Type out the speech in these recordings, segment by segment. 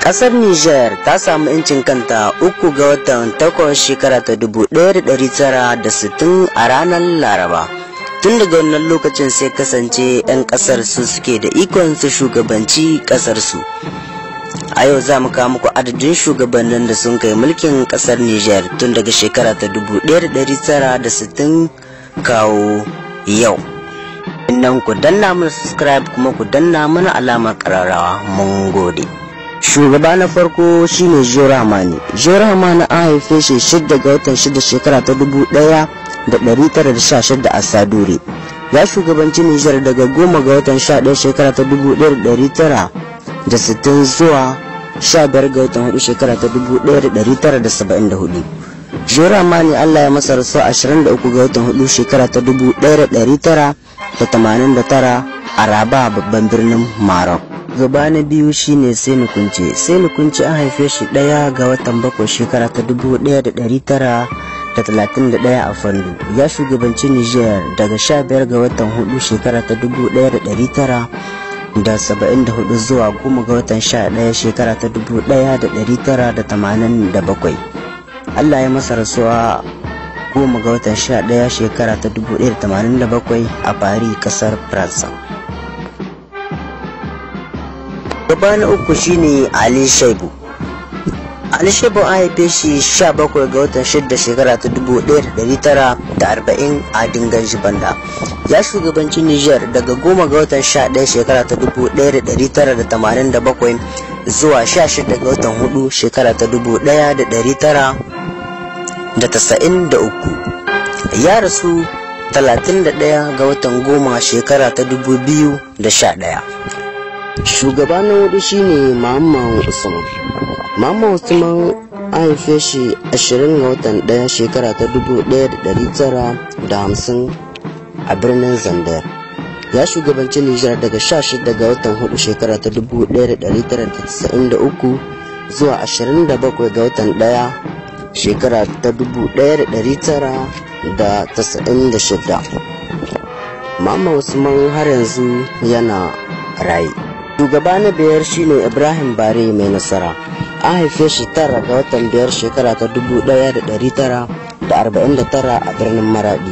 Kasar Niger ta samu incin kanta 3 ga watan 8 shekara ta 1960 a ranar Laraba. Tun daga wannan lokacin sai kasance 'yan kasar su suke da ikon su shugabanci kasar su. A yau za mu kawo muku adadin shugabannin da sun kai mulkin kasar Niger tun daga shekara ta 1960 kawo yau. Nan ku danna mana subscribe kuma ku danna mana alamar kararrawa. Mun gode. Shugaba na farko shine John Dramani. John Dramani an haife shi 6 ga watan 6 shekara ta 1916 a Sadure. Ya shugabanci Niger daga 10 ga watan 11 shekara ta 1960 zuwa 15 ga watan 4 shekara ta 1974. John Dramani Allah ya masa rasuwa 23 ga watan 4 shekara ta 1989 a Rabat babban birnin Maroc. Gaba na biyu shine Seni Kunce. Seni Kunce an haife shi 1 ga watan 7 shekara ta 1931 a Fandu. Ya shugabanci Niger daga 15 ga watan 4 shekara ta 1974 zuwa 10 ga watan 11 shekara ta 1987. Allah ya masa rasuwa 10 ga watan 11 shekara ta 1987 a Paris, kasar France. Gaba na uku shine Ali Shaibu. Ali Shaibu an haife shi 17 ga watan 6 shekara ta 1940 a Dingan Jibanda. Ya shugabanci Niger daga 10 ga watan 11 shekara ta 1987 zuwa 16 ga watan 4 shekara ta 1993. Ya rasu 31 ga watan 10 shekara ta 2011. Shugaba na hudu shine Muhammad Usman. Muhammad Usman an haife shi 20 ga watan 1 shekara ta 1950 a birnin Zandar. Ya shugabanci Nijar daga 16 ga watan 4 shekara ta 1993 zuwa 27 ga watan 1 shekara ta 1996. Muhammad Usman har yanzu yana raye. Shugaba na biyar shine Ibrahim Bare mai nasara. An haife shi 9 ga watan 5 shekara ta 1949 a birnin Maradi.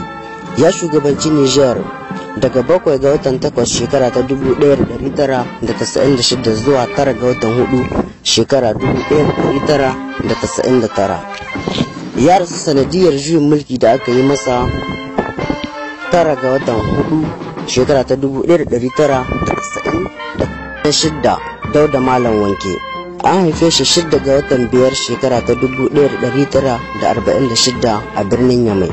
Ya shugabanci Niger daga 7 ga watan 8 shekara ta 1996 zuwa 9 ga watan 4 shekara 1999. Ya rasu sanadiyar juyin mulki da aka yi masa 9 ga watan 4 shekara ta 1996. Dauda Malam Wanke. An haife shi 6 ga watan 5 shekara ta 1946 a birnin Yamai.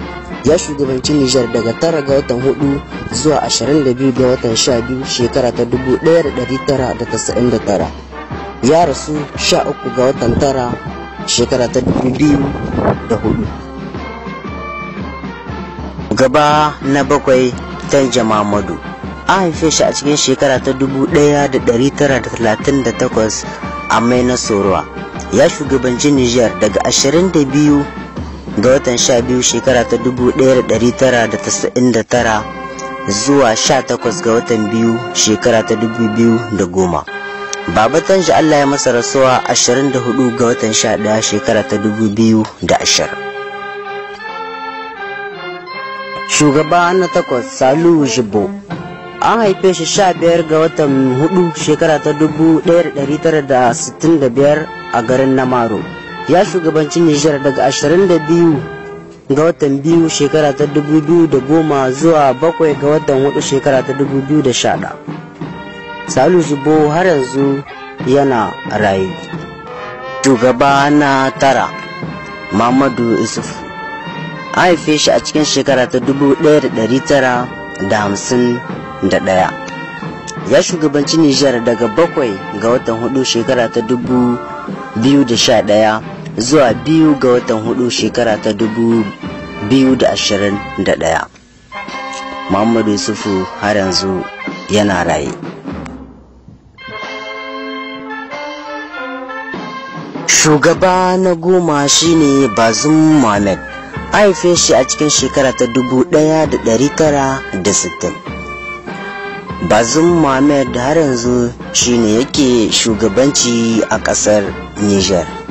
Ya shugabanci Nijar daga 9 ga watan 4 zuwa 22 ga watan 12 shekara ta 1999. Ya rasu 13 ga watan 9 shekara ta 2004. Gaba na 7 Tanja Mamadu. An haife shi a cikin shekara ta 1938 a Maina Sorowa. Ya shugabanci Niger daga 22 ga watan 12 shekara ta 1999 zuwa 18 ga watan 2 shekara ta 2010. Baba Tanja Allah ya masa rasuwa 24 ga watan 11 shekara ta 2020. Shugaba na 8 Salihu Jibo. An haife shi 15 ga watan 4 shekara ta 1965 a garin Namaro. Ya shugabanci Nijar daga 22 ga watan 2 shekara ta 2010 zuwa 7 ga watan 4 shekara ta 2011. Salihu Jibo har yanzu yana raye. Shugaba na 9 Muhammadu Isufu. An haife shi a cikin shekara ta 1951. Ya shugabanci Nijar daga 7 ga watan 4 shekara ta 2011 zuwa 2 ga watan 4 shekara ta 2021. Muhammadu Yusufu har yanzu yana raye. Shugaba na 10 shine Bazoum Mohamed. An haife shi a cikin shekara ta 1960. Bazoum Mohamed har yanzu shine yake shugabanci a ƙasar Niger.